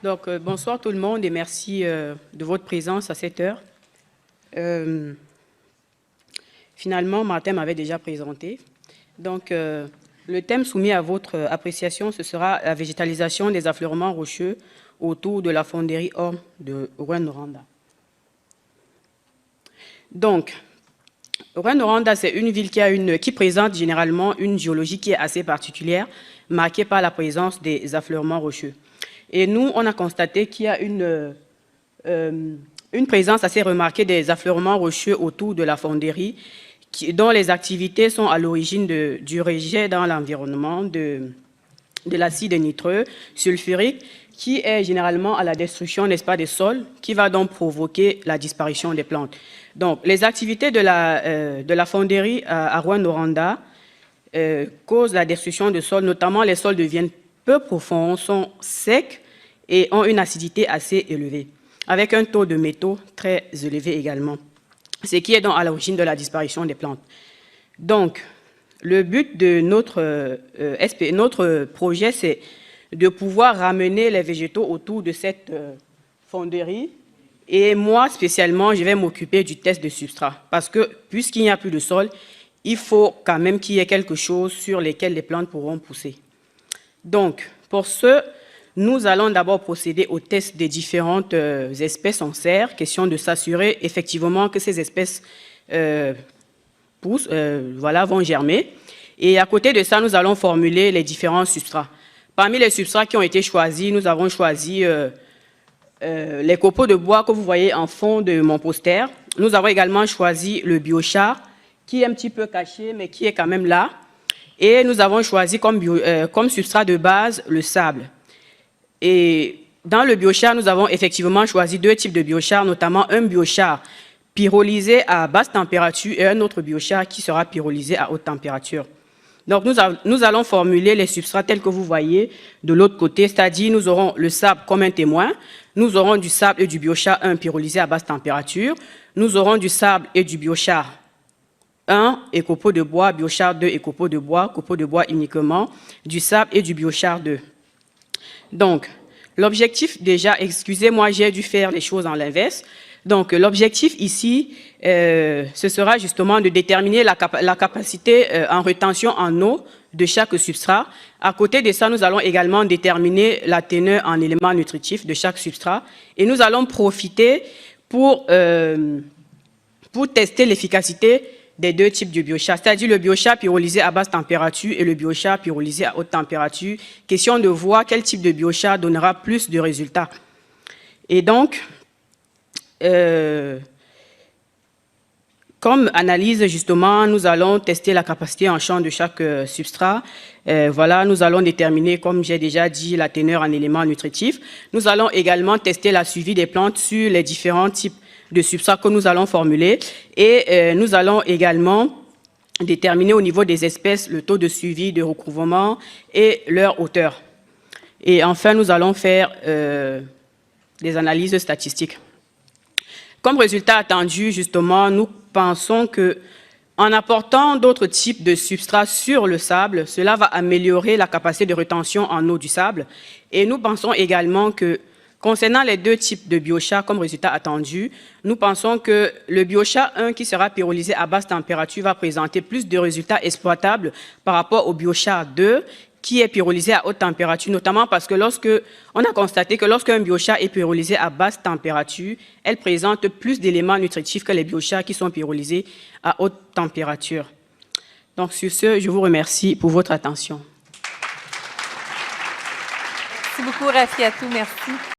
Donc, bonsoir tout le monde et merci de votre présence à cette heure. Finalement, Martin m'avait déjà présenté. Donc, le thème soumis à votre appréciation, ce sera la végétalisation des affleurements rocheux autour de la fonderie Or de Rouyn-Noranda. Donc, Rouyn-Noranda, c'est une ville qui présente généralement une géologie qui est assez particulière, marquée par la présence des affleurements rocheux. Et nous, on a constaté qu'il y a une présence assez remarquée des affleurements rocheux autour de la fonderie, dont les activités sont à l'origine du rejet dans l'environnement de l'acide nitreux sulfurique, qui est généralement à la destruction, n'est-ce pas, des sols, qui va donc provoquer la disparition des plantes. Donc, les activités de la fonderie à Rouyn-Noranda causent la destruction de sols, notamment les sols deviennent peu profonds, sont secs et ont une acidité assez élevée, avec un taux de métaux très élevé également, ce qui est donc à l'origine de la disparition des plantes. Donc, le but de notre projet, c'est de pouvoir ramener les végétaux autour de cette fonderie. Et moi, spécialement, je vais m'occuper du test de substrat. Parce que, puisqu'il n'y a plus de sol, il faut quand même qu'il y ait quelque chose sur lequel les plantes pourront pousser. Donc, pour ce, nous allons d'abord procéder au test des différentes espèces en serre, question de s'assurer effectivement que ces espèces poussent, vont germer. Et à côté de ça, nous allons formuler les différents substrats. Parmi les substrats qui ont été choisis, nous avons choisi les copeaux de bois que vous voyez en fond de mon poster. Nous avons également choisi le biochar, qui est un petit peu caché, mais qui est quand même là. Et nous avons choisi comme substrat de base le sable. Et dans le biochar, nous avons effectivement choisi deux types de biochar, notamment un biochar pyrolysé à basse température et un autre biochar qui sera pyrolysé à haute température. Donc, nous allons formuler les substrats tels que vous voyez de l'autre côté, c'est-à-dire nous aurons le sable comme un témoin, nous aurons du sable et du biochar 1 pyrolysé à basse température, nous aurons du sable et du biochar 1 et copeaux de bois, biochar 2 et copeaux de bois uniquement, du sable et du biochar 2. Donc, l'objectif déjà, excusez-moi, j'ai dû faire les choses en l'inverse. Donc, l'objectif ici, ce sera justement de déterminer la capacité en rétention en eau de chaque substrat. À côté de ça, nous allons également déterminer la teneur en éléments nutritifs de chaque substrat. Et nous allons profiter pour tester l'efficacité des deux types de biochar, c'est-à-dire le biochar pyrolysé à basse température et le biochar pyrolysé à haute température. Question de voir quel type de biochar donnera plus de résultats. Et donc, comme analyse, justement, nous allons tester la capacité en champ de chaque substrat. Voilà, nous allons déterminer, comme j'ai déjà dit, la teneur en éléments nutritifs. Nous allons également tester la suivi des plantes sur les différents types de substrats que nous allons formuler. Et nous allons également déterminer au niveau des espèces le taux de suivi, de recouvrement et leur hauteur. Et enfin, nous allons faire des analyses statistiques. Comme résultat attendu, justement, nous pensons qu'en apportant d'autres types de substrats sur le sable, cela va améliorer la capacité de rétention en eau du sable. Et nous pensons également que, concernant les deux types de biochar comme résultat attendu, nous pensons que le biochar 1 qui sera pyrolysé à basse température va présenter plus de résultats exploitables par rapport au biochar 2 qui est pyrolysé à haute température, notamment parce que on a constaté que lorsqu'un biochar est pyrolysé à basse température, elle présente plus d'éléments nutritifs que les biochars qui sont pyrolysés à haute température. Donc, sur ce, je vous remercie pour votre attention. Merci beaucoup, Rafiatou. Merci.